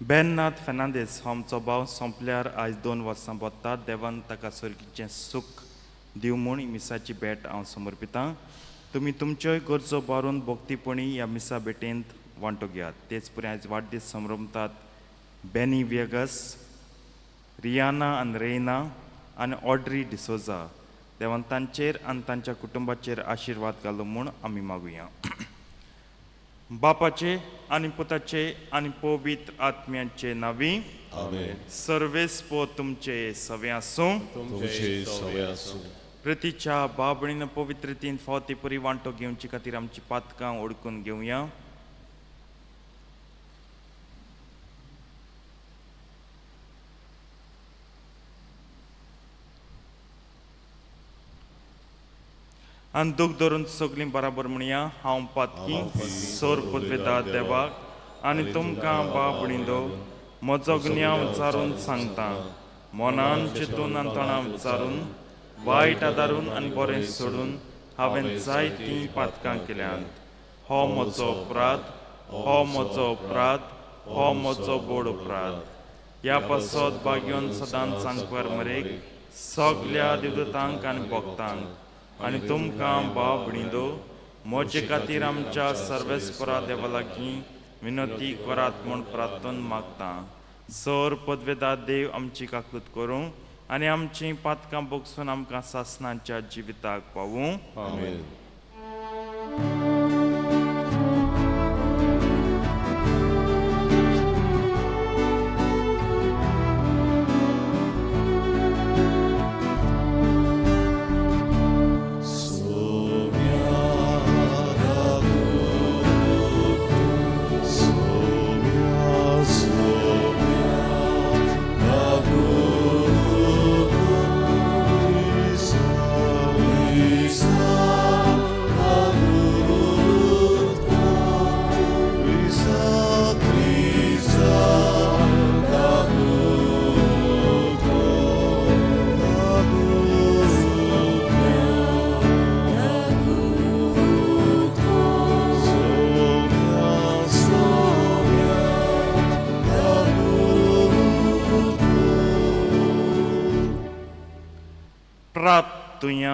बेननाथ फेर्नांदीस हो आमचो भाव सोंपल्यार आयज 2 वर्सां बोत्ता. देवान ताका सर्गीचें सूख दिव म्हूण ही मिसाची भेट हांव समर्पितां. तुमी तुमच्योय गरजो बारून भोक्तीपणी ह्या मिसा भेटेंत वांटो घेयात. तेच परी आयज वाडदीस संभ्रमतात बेनी वेगस, रियाना आनी रेना आनी ऑड्री डिसोजा. देवान तांचेर आनी तांच्या कुटुंबाचेर आशिर्वाद घालूं म्हूण आमी मागुया. बापाचे आनी पुताचे आनी पवित्र आत्म्याचे नावी आमेन. सर्वेस्पो तुमचे सवे आसूं. तुमचे सवय आसूं. प्रतीच्या बाबणीन पवित्रतेन फावती परी वांटो घेवचे खातीर आमची पातकां ओळखून घेवया. आनी दूख धरून सगळीं बराबर म्हणया. हांव पातकी सोर पदवेदार देवाक आनी तुमकां बाबणींदो म्हजो गुन्यांव विचारून सांगता. मनान चिंतून आनी तोंडान विचारून वायट आदारून आनी बरें सोडून हांवें जायतीं पातकां केल्यांत. हो म्हजो अपराध, हो म्हजो अपराध, हो म्हजो बोड अपराध. ह्या पासत भाग्योन सदांच सांगपार मरेक सगल्या दिवदूतांक आनी भक्तांक आनी तुमकां भाव भणींदो म्हजे खातीर आमच्या सर्वेस्परा देवा लागीं विनंती करात म्हूण प्रार्थन मागता. सर पदवेदार देव आमची काकूत करूं आनी आमची पातकां बोगसून आमकां सासणांच्या जिविताक पावूं. आमेन. प्रार्थुया.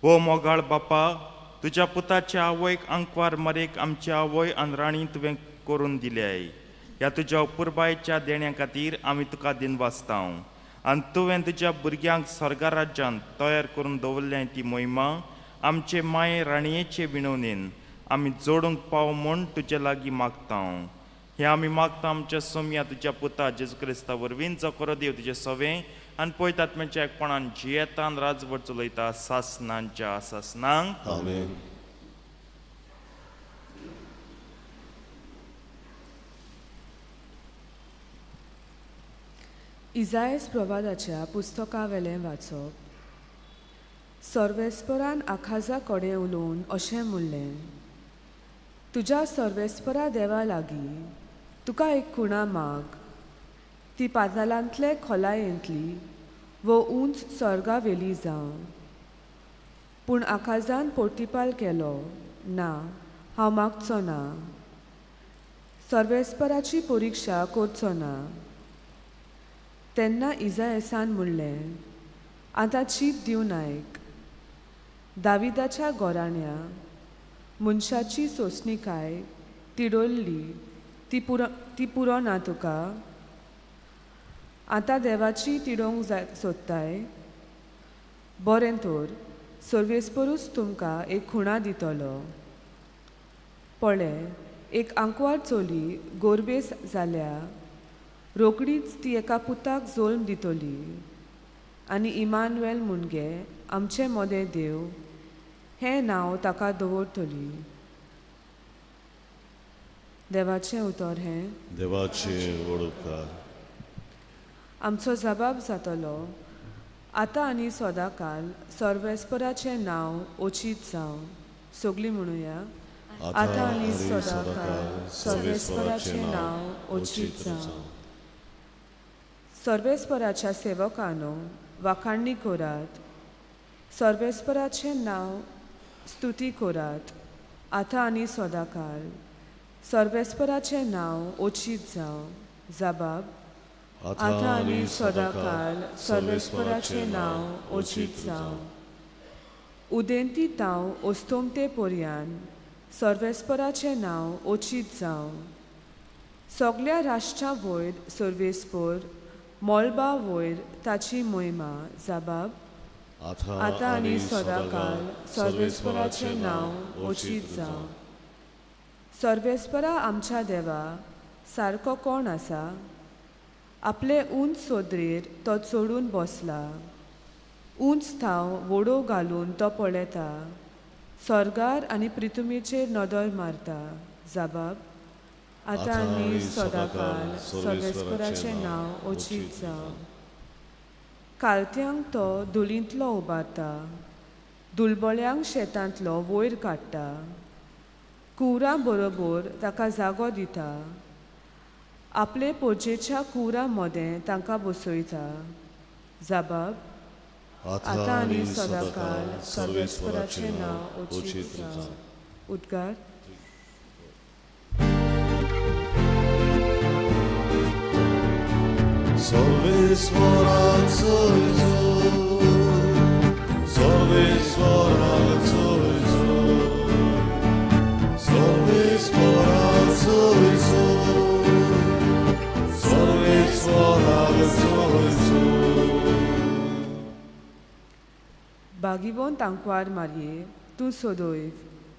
ओ मोगाळ बापा, तुज्या पुताच्या आवयक आंकवार मरेक आमची आवय आनी राणी तुवें करून दिल्याय. ह्या तुज्या पुरबायच्या देण्या खातीर आमी तुका दिन वाचतां. आनी तुवें तुज्या भुरग्यांक स्वर्गा राज्यांत तयार करून दवरल्या ती मोहिमा आमचे माये राणयेचे विणवणेन आमी जोडूंक पाव म्हूण तुजे लागीं मागतां. हें आमी मागता आमच्या सोम्या तुज्या पुता जेजू क्रिस्ता वरवीं जो खरो देव तुजे सवें आनी पळयत आत्म्याच्या एकपणान जियेता आनी राजवट चलयता सासणांच्या सासणांक. आमेन. इजायस प्रवादाच्या पुस्तका वेलें वाचप. सर्वेस्परान आखाजा कडेन उलोवन अशें म्हणलें, तुज्या सर्वेस्परा देवा लागीं तुका एक खुणा माग. ती पातालांतले खोलायेंतली वो उंच सर्गा वेली जावं. पूण आखाजान पोर्तिपाल केलो, ना, हांव मागचो ना. सर्वेस्पराची परिक्षा करचो ना. तेन्ना इजायसान म्हणलें, आतां चीत दिवन आयक. दाविदाच्या गोराण्या मनशाची सोंसणीकाय तिडोल्ली ती पुरो ना तुका. आतां देवाची तिडोवंक सोदताय. बरें तर सर्वेस्परूच तुमकां एक खुणा दितलो. पळय, एक आंकवार चोली गोरबेस जाल्या रोकडीच ती एका पुताक जोल्म दितली. आनी इमानुएल मुणगे आमचे मोदें देव हें नांव ताका दवरतली. देवाचें उतर हें. देवाचे वडोवकार. आमचो जबाब जातलो, आतां आनी सदांकाल सर्वेस्पराचें नांव ओचीत जावं. सगळीं म्हणुया. आतां आनी सदांकाळ सर्वेस्पराचें नांव ओचीत जावं. सर्वेस्पराच्या सेवकांनो वाखाणणी करात. सर्वेस्पराचें नांव स्तुती करात. आतां आनी सदांकाळ सर्वेस्पराचें नांव ओचीत जावं. जबाब आतां आनी सदांकाळ सर्वेस्पराचें नांव ओचीत जावं. उदेंती तांव ओस्तोमते पर्यान सर्वेस्पराचें नांव ओचीत जावं. सगळ्या राष्ट्रां वयर सर्वेस्पर मोलबा वयर ताची महिमा. जबाब आतां आनी सदांकाळ सर्वेस्पराचें नांव ओचीत जावं. सर्वेस्परा आमच्या देवा सारको कोण आसा? आपले उंच सोदरेर तो चडून बसला. उंच थाव वडो घालून तो पळयता. सर्गार आनी पृथ्वीचेर नदर मारता. जबाब आतां आनी सदांकाळ सर्वेस्पराचें नांव ओचीत जावं. कालत्यांक तो धुलींतलो उबारता. दुलबळ्यांक शेतांतलो वयर काडटा. कुरां बरोबर ताका जागो दिता. आपले पोरचेच्या कुरां मदें तांकां बसयता. जबाब आतां आनी सदांकाळ सर्वेस्पराचें नांव ओचीत जावं. उद्गार सर्वेस्पराचो सर्वेस्पराचो सर्वेस्पराचो सर्वेस्पराचो. बागिवोन तांकवार मारये तूं सोदोयव,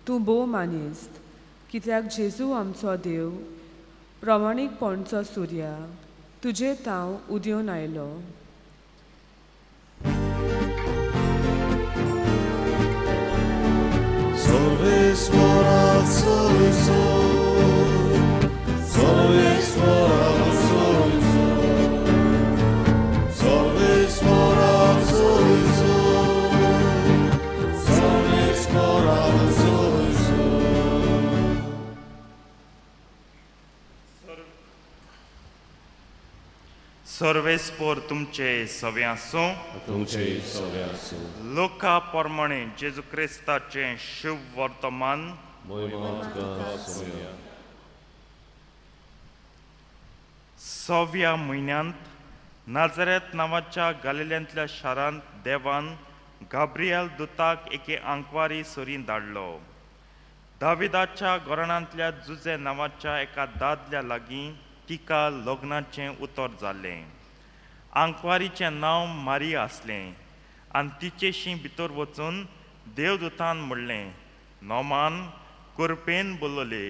तूं भोव मानिस्त, कित्याक जेजू आमचो देव प्रमाणीकपणचो सूर्या तुजे तांव उदेवन आयलो. सर्वेस्पराचो सर्वेस्पराचो सर्वेस्पराचो सर्वेस्पराचो. सर्वेस्पोर तुमचे सवे आसूं. तुमचे सवे आसूं. लोका प्रमाणे जेजू क्रिस्ताचें शुभ वर्तमान. महिमा तुका सवया. 6व्या म्हयन्यांत नाझरेत नांवाच्या गालिल्यांतल्या शारांत देवान गाब्रियल दुताक एके आंकवारी सोरीन धाडलो. दाविदाच्या घराण्यांतल्या जुजे नांवाच्या एका दादल्या लागीं तिका लग्नाचें उतर जालें. आंकवारीचें नांव मारिया आसलें आनी तिचेशी भितर वचून देवदूतान म्हणलें, नोमान कुरपेन बोलले,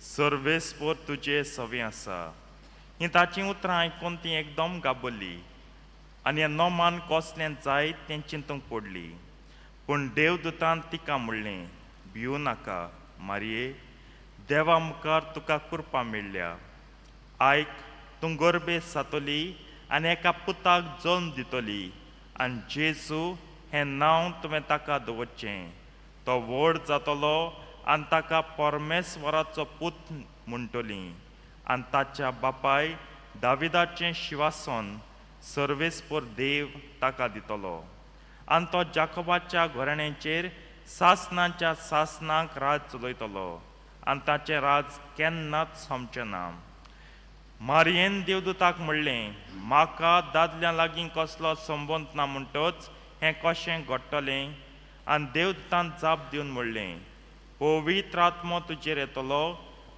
सर्वेस्पोर तुजे सवे आसा. हीं ताचीं उतरां आयकून ती एकदम गाबल्ली आनी हें नोमान कसलें जाय तें चिंतूंक पडली. पूण देवदूतान तिका म्हणलें, भिवू नाका मारये, देवा मुखार तुका कृपा मेळ्ळ्या. आयक, तूं गर्भेत जातली आनी एका पुताक जल्म दितली आनी जेजू हें नांव तुवें ताका दवरचें. तो व्हड जातलो आनी ताका परमेश्वराचो पूत म्हणटलीं आनी ताच्या बापाय दाविदाचें शिंवासन सर्वेस्पर देव ताका दितलो आनी तो जाकोबाच्या घराण्याचेर सासनाच्या सासनाक राज चलयतलो आनी ताचें राज केन्नाच सोंपचें ना. मारयेन देवदूताक म्हणलें, म्हाका दादल्या लागीं कसलो संबंद ना म्हणटच हें कशें घडटलें? आनी देवदूतान जाप दिवन म्हणलें, पवित्र आत्मो तुजेर येतलो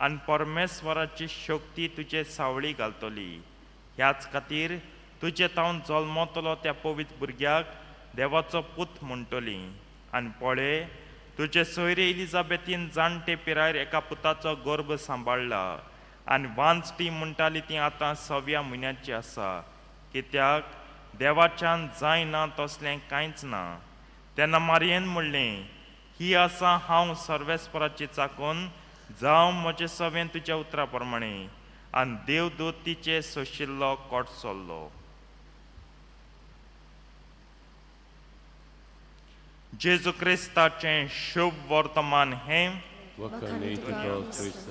आनी परमेश्वराची शक्ती तुजे सावळी घालतली. ह्याच खातीर तुजे तावन जल्मतलो त्या पवित्र भुरग्याक देवाचो पूत म्हणटली. आनी पळय, तुजे सोयरे इलिझाबेथीन जाणटे पिरायेर एका पुताचो गर्भ सांबाळला आनी वांचटी म्हणटाली ती आतां 6व्या म्हयन्याची आसा, कित्याक देवाच्यान जायना तसलें कांयच ना. तेन्ना मारयेन म्हणलें, ही आसा हांव सर्वेस्पराची चाकून, जावं म्हजे सवेन तुज्या उतरा प्रमाणे. आनी देवदूत तिचे सोशिल्लो कोट सोल्लो. जेजू क्रिस्ताचें शुभ वर्तमान हें वखणी तुका क्रिस्त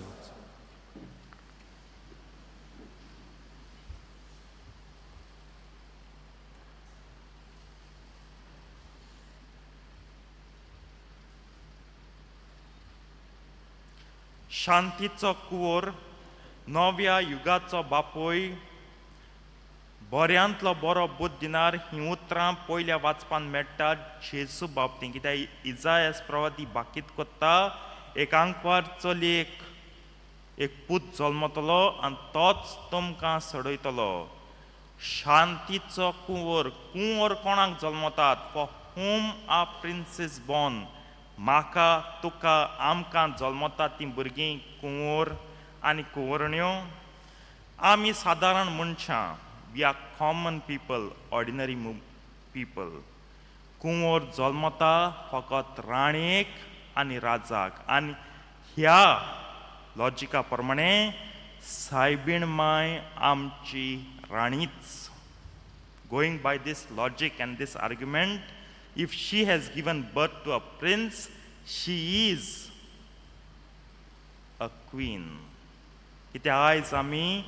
शांतीचो कुवर नव्या युगाचो बापोय बऱ्यांतलो बरो बुद्ध दिनार ही उतरां पयल्या वाचपान मेळटा जेजू बाबतींत कित्याक इजायास प्रवादी बाकीत कोत्ता एक आंकवार चलयेक एक पूत जल्मतलो आनी तोच तुमकां सोडयतलो शांतीचो कुंवर कुंवर कोणाक जल्मतात for whom a princess born म्हाका तुका आमकां जल्मतात तीं भुरगीं कुंवर आनी कुंवरण्यो आमी सादारण मनशां we are common people ordinary people कुंवर जल्मता फकत राणयेक आनी राजाक आनी ह्या लॉजिका प्रमाणे सायबीण माय आमची राणीच going by this logic and this argument if she has given birth to a prince she is a queen कित्याक आयज आमी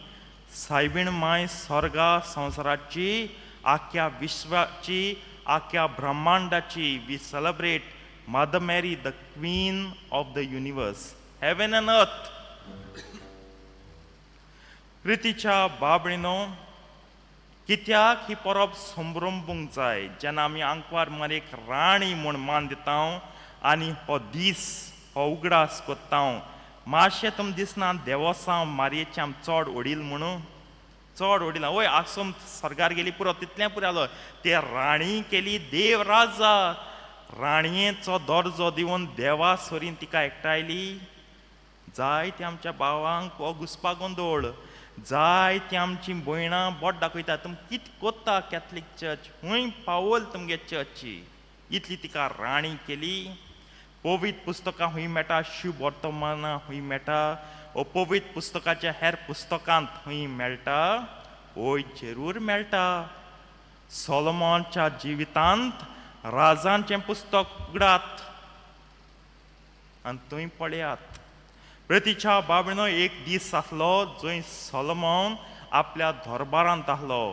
सायबीण माय स्वर्गा संवसाराची आख्या विश्वाची आख्या ब्रह्मांडाची वी सेलिब्रेट मदर मॅरी the queen of the universe heaven and earth प्रितीच्या बाबळीनो कित्याक ही परब संभ्रमूंक जाय जेन्ना आमी आंकवार मारेक राणी म्हूण मान दिता आनी हो दीस हो उगडास कोत्ता मातशें तुमकां दिसना देवोसांव मारयेचें आमी चड ओडील म्हणून चड ओडिला वय आसूम सरकार गेली पुरो तितलें पुरो जालो ते राणी केली देव राजा राणयेचो दर्जो दिवन देवा सोरीन तिका एकठायली जाय ते आमच्या भावांक हो घुसपा गोंदोळ जाय ती आमची भयणां बोट दाखयता तुमी कितें कोत्ता कॅथलीक चर्च हूंय पावल तुमगे चर्ची इतली तिका राणी केली पवित्र पुस्तकां हूंय मेळटा शुभ वर्तमानां हूंय मेळटा ओ पवित्र पुस्तकाच्या हेर पुस्तकांत हूंय मेळटा ओय जरूर मेळटा सोलोमोनाच्या जिवितांत राजांचें पुस्तक उगडात आनी थंय पळयात प्रितीच्या बाबळीनो एक दीस आसलो जंय सोलोमोन आपल्या दरबारांत आसलो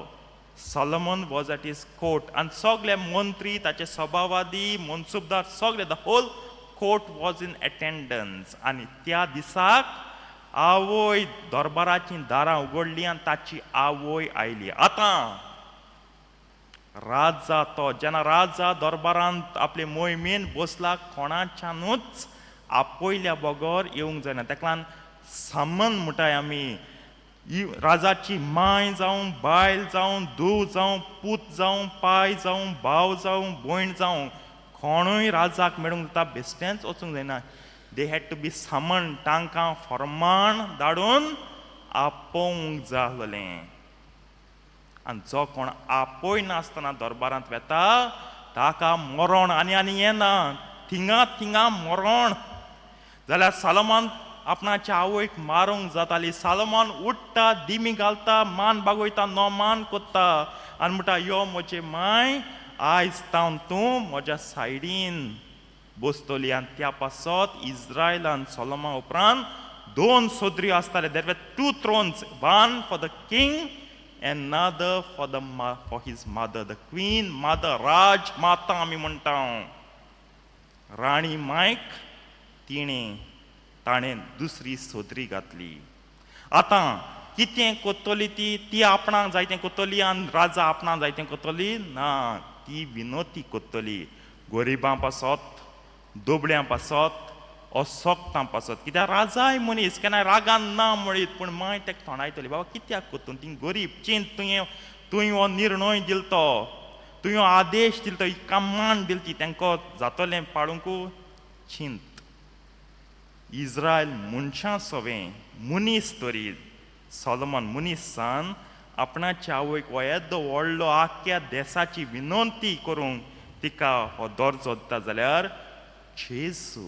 Solomon was at his court आनी सगळे मंत्री ताचे सभावादी मनसुबदार सगळे the whole court was in attendance आनी त्या दिसाक आवय दरबाराची दारां उगडलीं आनी ताची आवय आयली आतां राजा तो जेन्ना राजा दरबारांत आपले मोहिमेन बसला कोणाच्यानूच आपयल्या बगर येवंक जायना ताका लागून सामन म्हणटाय आमी राजाची माय जावं बायल जावं धूव जावं पूत जावं पाय जावं भाव जावं भयण जावं कोणूय राजाक मेळूंक जाता बेश्टेंच वचूंक जायना दे हॅड टू बी सामन तांकां फर्माण धाडून आपोवंक जाय आसलें आनी जो कोण आपय नासतना दरबारांत वेता ताका मरण आनी आनी येना थिंगा मरण जाल्यार सालोमोन आपणाच्या आवयक मारूंक जाताली सालोमोन उठ्ठा दिमी घालता मान बागोयता मान कोत्ता आनी म्हणटा यो म्हजे माय आयज तावन तूं म्हज्या सायडीन बसतली आनी त्या पासत इज्रायलान सोलोमोना उपरांत 2 सोदरी आसताले देर वर 2 thrones one for the king another for his mother the queen mother राज माता आमी म्हणटा राणी मायक ताणें दुसरी सोदरी घातली आतां कितें कोत्तली ती आपणाक जाय तें कोत्तली आनी राजा आपणाक जाय तें कोत्तली ना ती विनोती कोत्तली गरिबां पासत दोबड्यां पासत असोक्तां पासत कित्याक राजाय मनीस केन्ना रागान ना म्हणीत पूण माय ताका थोणायतली बाबा कित्याक कोत्तून ती गरीब चिंत तुवें हो निर्णय दिलो तो तुवें हो आदेश दिलो तो ही कमांड दिली ती तांकां जातलें पाळूंक चिंत इज्रायल मनशां सवें मनीस तरी सोलोमोन मनीसान आपणाच्या आवयक हो येदो व्हडलो आख्या देशाची विनंती करूंक तिका हो दर्जो दिता जाल्यार जेजू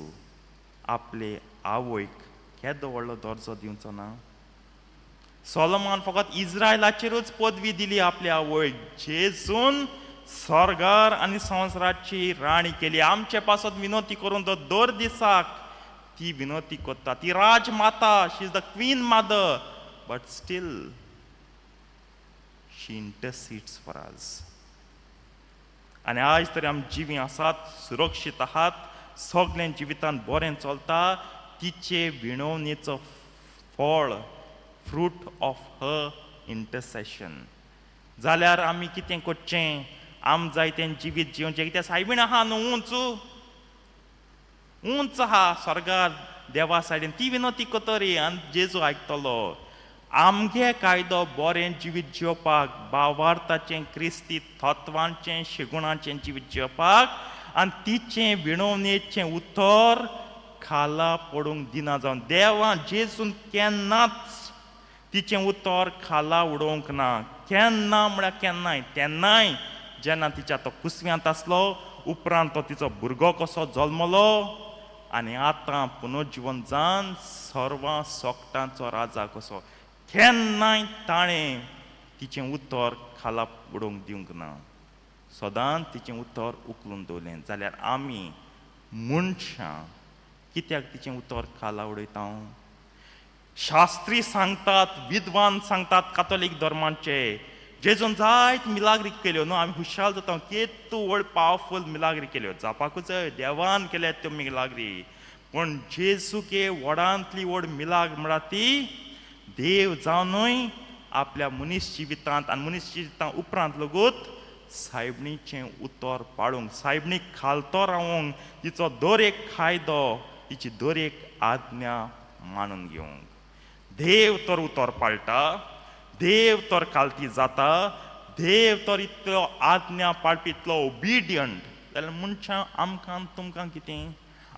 आपले आवयक केदो व्हडलो दर्जो दिवचो ना सोलोमोन फकत इज्रायलाचेरूच पदवी दिली आपल्या आवयक जेजून स्वर्गार आनी संवसाराची राणी केली आमचे पासत विनंती करून तो दर दिसाक ती विनंती करता. ती राजमाता, she is the queen mother, but still she intercedes for us. आनी आज तरी आमी जिवी आसात, सुरक्षीत आहात, सगळ्या जिवितान बरें चलता, तिचे विणवणेचो फळ, फ्रूट ऑफ हर इंटरसेशन. जाल्यार आमी कितें करचें? आम जाय तें जिवीत जिवचें. कित्याक सायबीण आहा न्हू, उंच आहा स्वर्गार देवा सायडीन, ती विनंती करतरी आनी जेजू आयकतलो. आमगे कायदो बरें जिवीत जिवपाक, भावार्थाचें क्रिस्ती तत्वांचें शिगुणाचें जिवीत जिवपाक, आनी तिचें विणवणेचें उतर खाला पडूंक दिना जावन देवान जेजून केन्नाच तिचें उतर खाला उडोवंक ना. केन्ना म्हळ्यार केन्नाय. तेन्नाय जेन्ना तिच्या तो कुसव्यांत आसलो, उपरांत तो तिचो भुरगो कसो जल्मलो, आनी आतां पुनर्जीवन जावन सर्वां सोगटांचो राजा कसो. केन्नाय ताणें तिचें उतर खाला उडोवंक दिवंक ना. सदांच तिचें उतर उखलून दवरलें. जाल्यार आमी मनशां कित्याक तिचें उतर खाला उडयता? शास्त्री सांगतात, विद्वान सांगतात कातोलीक धर्माचे, जेजून जायत मिलाग्री केल्यो न्हू. आमी हुशाल जाता, केतू व्हड पावरफूल मिलाग्री केल्यो, जावपाकूच जाय, देवान केल्या त्यो मिलाग्री. पूण जेजूके व्हडांतली व्हड मिलाग म्हळ्यार ती देव जावनूय आपल्या मनीस जिवितांत आनी मनीस जिवितां उपरांत लेगूत सायबणीचें उतर पाळूंक, सायबणीक खालतो रावूंक, तिचो दर एक कायदो, तिची दर एक आज्ञा मानून घेवंक. देव तर उतर पाळटा, देव तर खालती जाता, देव तर इतलो आज्ञा पाळपी, इतलो ओबिडियंट. जाल्यार मनशां आमकां तुमकां कितें?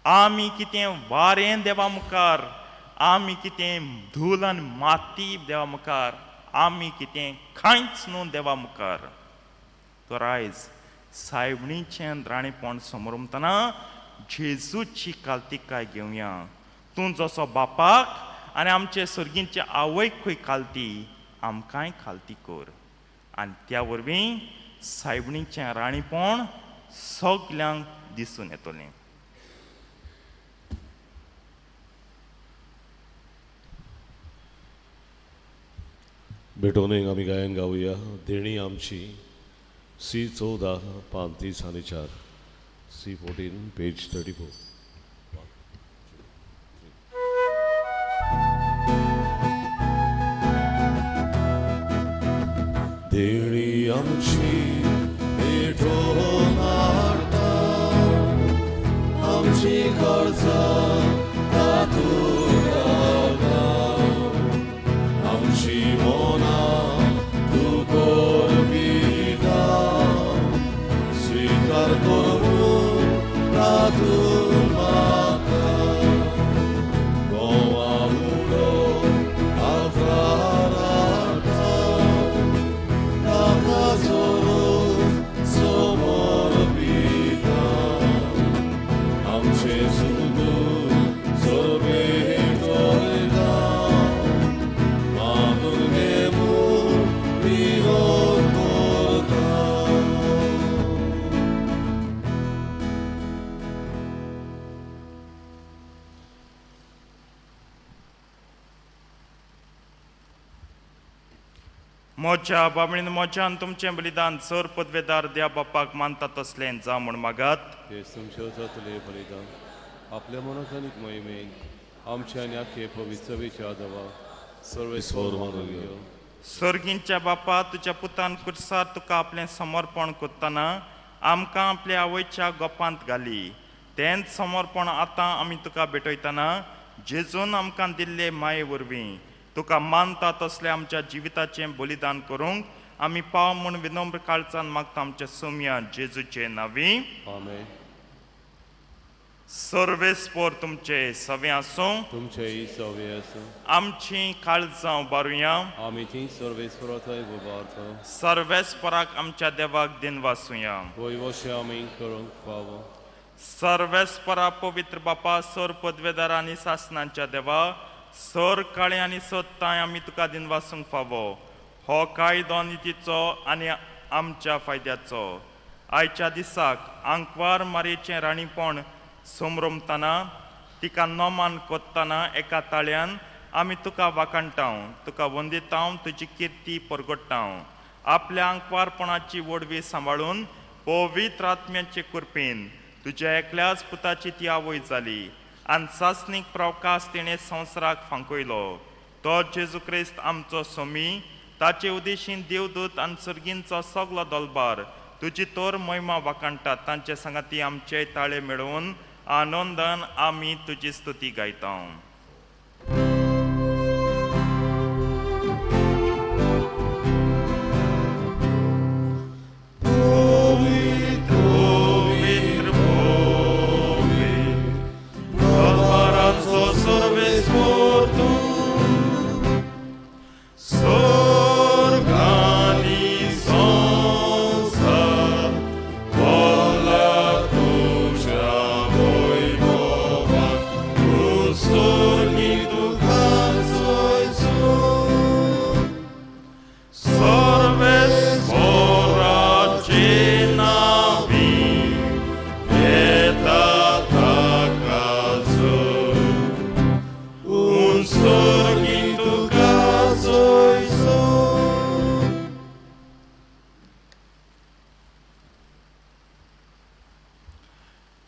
आमी कितें वारें देवा मुखार, आमी कितें धूल आनी माती देवा मुखार, आमी कितें कांयच न्हू देवा मुखार. तर आयज सायबणीचें राणीपण समोर उरतना जेजूची काल्तिकाय घेवया. तूं जसो बापाक आनी आमचे सर्गींचे आवयकूय खालती, आमकांय खालती कर. आनी त्या वरवीं सायबणीचें राणीपण सगल्यांक दिसून येतलें. भेटोवनेक आमी गायन गावया. देणी आमची C14 35 आनी 4, C14 पेज 34. देणी आमची भेटोवन हाडटा, आमची गरजां तातूंत गावता, आमची मोनां तूं कोरपिता, स्वीकार करून तातूंत म्हाका गोवा उडो आकार हाडटा, ताका जोडून समोर पिता, आमचे सुदूर सोबेत वयता, मागून घे म्हूण विरोध करता. मोच्या बाबळीन मोच्यान तुमचें बलिदान सर पदवेदार देवा बापाक मानता तसलें जा म्हूण मागात. हे तुमच्या जातले बलिदान आपल्या मनोकानीक मोहिमेन आमचे आनी आखे पवित्रवेच्या देवा सर्वेस्वर मानून घेव. सर्गींच्या बापा, तुज्या पुतान कुर्सार तुका आपलें समर्पण करतना आमकां आपल्या आवयच्या गोपांत घाली. तेंच समर्पण आतां आमी तुका भेटयतना जेजून आमकां दिल्ले माये वरवीं तुका मानता तसलें आमच्या जिविताचें बलिदान करूंक आमी पाव म्हूण विनम्र काळजान मागता आमच्या सोम्या जेजूचे नांवी. आमेन. सर्वेस्पर तुमचे सवे आसूं. तुमचे ही सवे आसूं. आमची काळजां उबारुया. आमी ती सर्वेस्पराथाय उबारता. सर्वेस्पराक आमच्या देवाक दिन वासुया. वयवशे आमी करूंक फावो. सर्वेस्परा पवित्र बापा, सर पदवेदार आनी सासणांच्या देवा, सर काळे आनी सत्ताय आमी तुका दिन वासूंक फावो. हो कायदो नितीचो आनी आमच्या फायद्याचो. आयच्या दिसाक आंकवार मारयेचें राणीपण समरमतना तिका नोमान कोत्ताना एका ताळ्यान आमी तुका वाखाणटाव, तुका वंदिताव, तुजी किर्ती परगट्टाव. आपल्या आंकवारपणाची वडवी सांबाळून पवित्र आत्म्याचे कृपेन तुज्या एकल्याच पुताची ती आवय जाली आनी सासणीक प्रवकाश तिणें संवसाराक फांकयलो. तो जेजू क्रिस्त आमचो सोमी, ताचे उदेशीन देवदूत आनी सर्गींचो सगलो दलबार तुजी तोर महिमा वाखाणटात. तांचे सांगाती आमचे ताळे मेळोवन आनंदान आमी तुजी स्तुती गायता.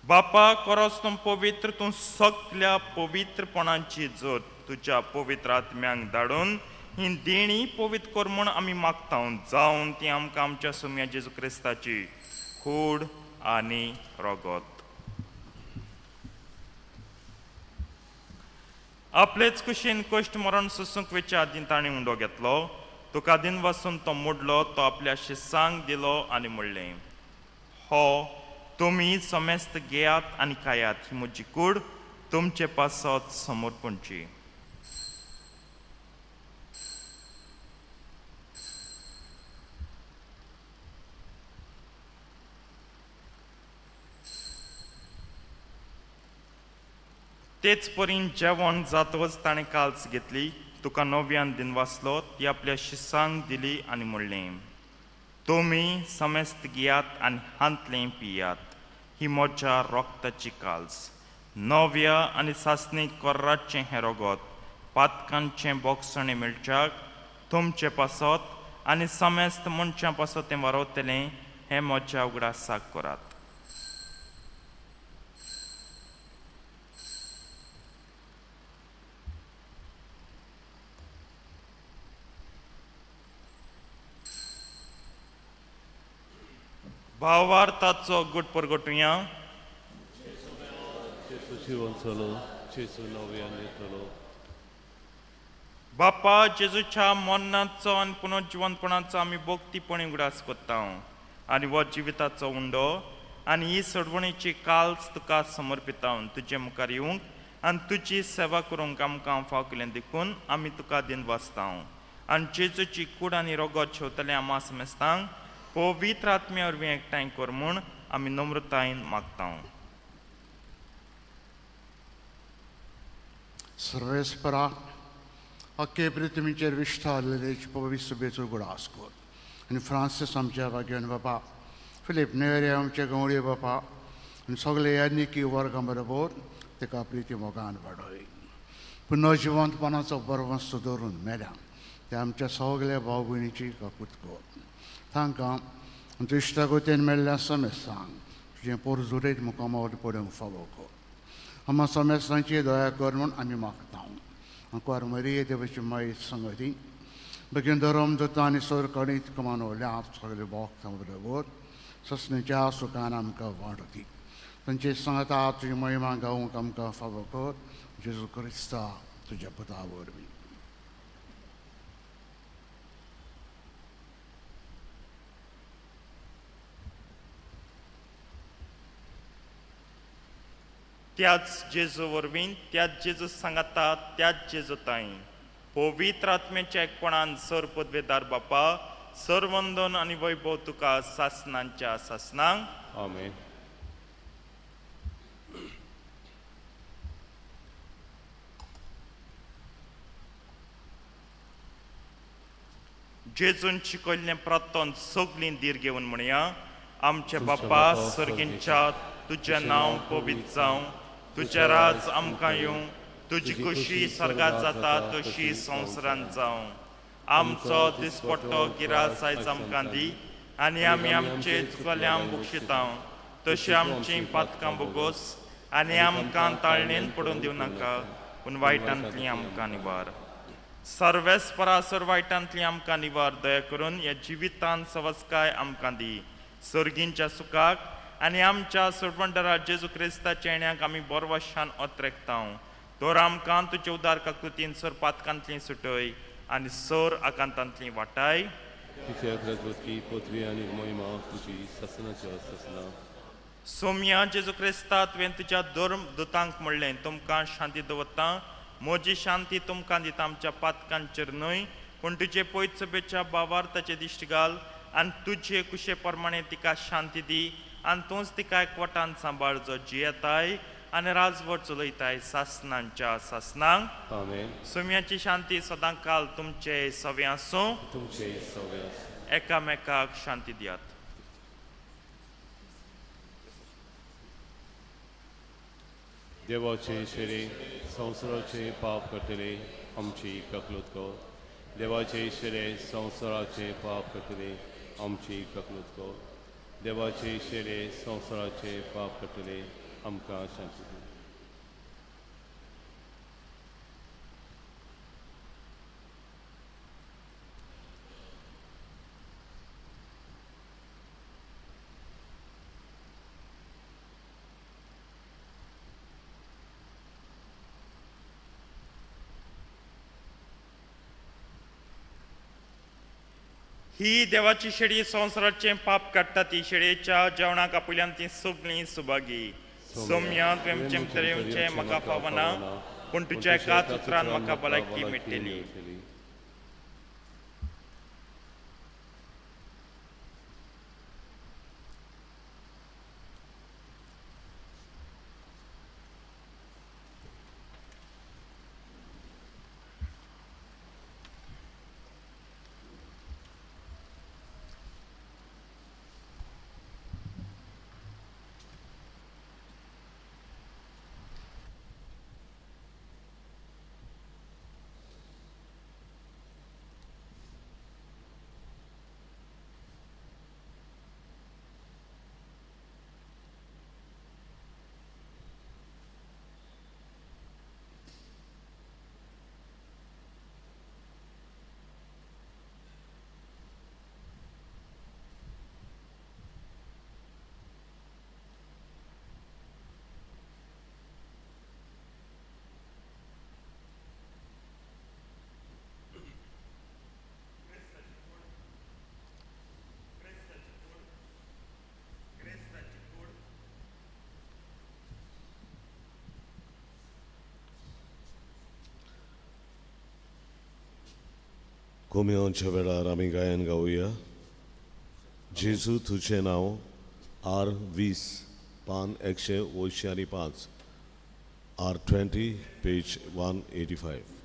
बापा कोरोस तूं पवित्र, तूं सगल्या पवित्रपणाची जोत तुज्या पवित्र आत्म्यांक धाडून ही देणी पवित्र कर म्हूण आमी मागता. जावन ती आमकां आमच्या सोम्या जेजू क्रिस्ताची कूड आनी रगत. आपलेच कुशीन कश्ट मरण सुसूंक वेच्या आदीं ताणें उंडो घेतलो. तुका दिन वचून तो मोडलो, तो आपल्या शिसांक दिलो आनी म्हणलें, हो तुमी समेस्त घेयात आनी खायात, ही म्हजी कूड तुमचे पासत समर्पणची. तेच परीन जेवण जातच ताणें काल्स घेतली, तुका नव्यान दिन वाचलो, ती आपल्या शिसांक दिली आनी म्हणलें, तुमी समेस्त घेयात आनी हांतलें पियात, ही म्हज्या रोगताची काल्स. नव्या आनी सासणी कोर्राचें हें रगत पातकांचें बोगसणें मेळच्याक तुमचे पासत आनी समेस्त मनशां पासत तें वारवतलें, हें म्हज्या उगडासाक करात. भावार्थाचो गुट परगटुया. जेजू जिवंतलो, जेजू नव्यान येतलो. बापा जेजूच्या मरणाचो आनी पुनर्जिवंतपणाचो आमी भोक्तीपणी उगडास कोत्ता आनी हो जिविताचो उंडो आनी ही सडवणीची काल्स तुका समर्पिता. तुजे मुखार येवंक आनी तुजी सेवा करूंक आमकां फावकलें देखून आमी तुका दिन वाचता. आनी जेजूची कूड आनी रगत शेवतलें आमा समेस्तांक पवित्र आत्म्या वरवीं एकठांय कर म्हूण आमी नम्रतायेन मागता. सर्वेस्परा अख्खे पृथ्वीचेर विश्वास पवित्र सभेचो उगडास कर आनी फ्रांसीस आमच्या वाग्यान बापा, फिलीप नेरे आमचे गवळी बापा आनी सगळे यानिकी वर्गां बरोबर ताका प्रिती मोगान वाडय. पुनर्जिवंतपणाचो बरवंस दवरून मेल्या ते आमच्या सगळ्या भाव भयणीची काकूत कर. तांकां तुज्या इश्टागोतेन मेळ्ळ्या समेस्तांक तुजें पोरजुरेत मुखामावट पडूंक फावो कर. आमा समेस्तांची दया कर म्हूण आमी मागता. आंकवार मरिये देवाची मायेची संगती बेगीन धरम दोता आनी सर कणीत कमानवल्या सगळे भोगतां बरोबर ससणेच्या सुखान आमकां वाडती. तांचे सांगता तुजी महिमा गावूंक आमकां फावो कर. जेजू क्रिस्ता तुज्या पुता वरवीं. त्याच जेजू वरवीं, त्याच जेजू सांगाता, त्याच जेजू ताई पवित्र आत्म्याच्या एकपणान सर पदवेदार बापा, सर्वंदन आनी वैभव तुका सासनांच्या सासनांक. आमेन. जेजून शिकयल्लें प्रार्थन सगळीं धीर घेवन म्हणया. आमचे बापा सर्गींच्या तुजें नांव पवित्र जावं, तुझे राज आमकां येवं तुजी खुशी स्वर्गात जाता तशी संवसारांत जावं आमचो दिसपट्टो गिरास आयज आमकां दी आनी आमी आमचे चुकल्यांक बक्षितां तशी आमची पातकां बोगोस आनी आमकां ताळणेन पडून दिवं नाका पूण वायटांतली आमकां निवार सर्वेस्परासर वायटांतली आमकां निवार दया करून ह्या जिवितांत सवस्काय आमकां दी सर्गींच्या सुखाक आनी आमच्या सुरवंडरा जेजू क्रिस्ताच्या येण्याक आमी बोरवशान ओत्रेकतां तर आमकां तुजे उदार काकृतीन सर पातकांतली सुटय आनी सर आकांतांतली वाटाय तुझे अग्रगती पृथ्वी आनी महिमा तुजी ससनाच्या ससना सोम्या जेजू क्रिस्ता तुवें तुज्या दुतांक म्हणलें तुमकां शांती दवरता म्हजी शांती तुमकां दिता आमच्या पातकांचेर न्हय पूण तुजे पयत सभेच्या भावार ताचे दिश्टी घाल आनी तुजे कुशे प्रमाणे तिका शांती दी आनी तूंच तिका एकवटान सांबाळ जो जियेताय आनी राजवट चलयताय सासनांच्या सासनांक आमेन सोम्याची शांती सदां काल तुमचे सवे आसूं तुमचे सगळ्यास एकामेकाक शांती दियात देवाचे शेरे संवसाराचे पाप कटले आमची ककलूत कर देवाचे शेरे संवसाराचे पाप कटले आमची ककलूत कर देवाचे शेरे संवसाराचे पाप कटले आमकां शांती दी ही देवाची शेळी संवसाराचे पाप काडटा ती शेळयेच्या जेवणाक आपल्यान ती सगळीं सुभागी सौम्या तुवें आमचे भितर येवचें म्हाका फावना पूण तुज्या एकाच उतरान म्हाका भलायकी मेळटली कोमेओंच्या वेळार आमी गायन गावुया जेजू तुझें नांव आर 20 पान 185 आर 20 पेज 185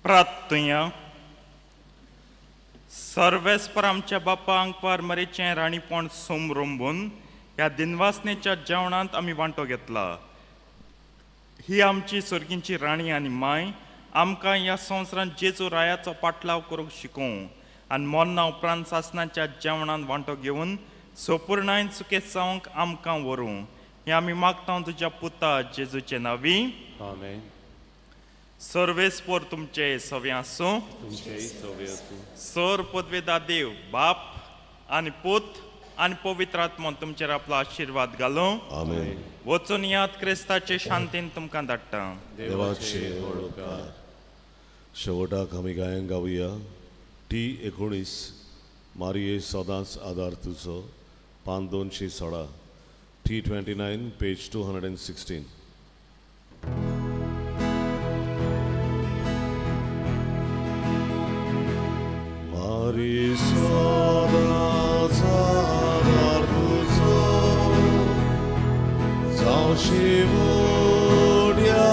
प्रार्थया सर्वेस्पर आमच्या बापा अंकवार मरेचे राणीपण सोमरोंबून ह्या दिनवासनेच्या जेवणांत आमी वांटो घेतला. ही आमची सर्गींची राणी आनी माय आमकां ह्या संवसारांत जेजू रायाचो पाटलाव करूंक शिकोवं आनी मोन्ना उपरांत सासणाच्या जेवणांत वांटो घेवन सोपुर्णायन सुखे जावंक आमकां व्हरूं. हें आमी मागता तुज्या पुता जेजूचे नांवी. आमेन. सर्वेस्पर तुमचे सवे आसूं. तुमचे सवे आसूं. सर पदवेदा देव बाप आनी पूत आनी पवित्र आत्मो तुमचेर आपलो आशिर्वाद घालूं. आमेन. वचून याद क्रिस्ताचे शांतीन तुमकां धाडटा. देवाचे उपकार. शेवटाक आमी गायन गावया T19 मारिये सदांच आदार तुजो पान 216 T29 page 216. Marii sadați adar tuzo, sau și mudia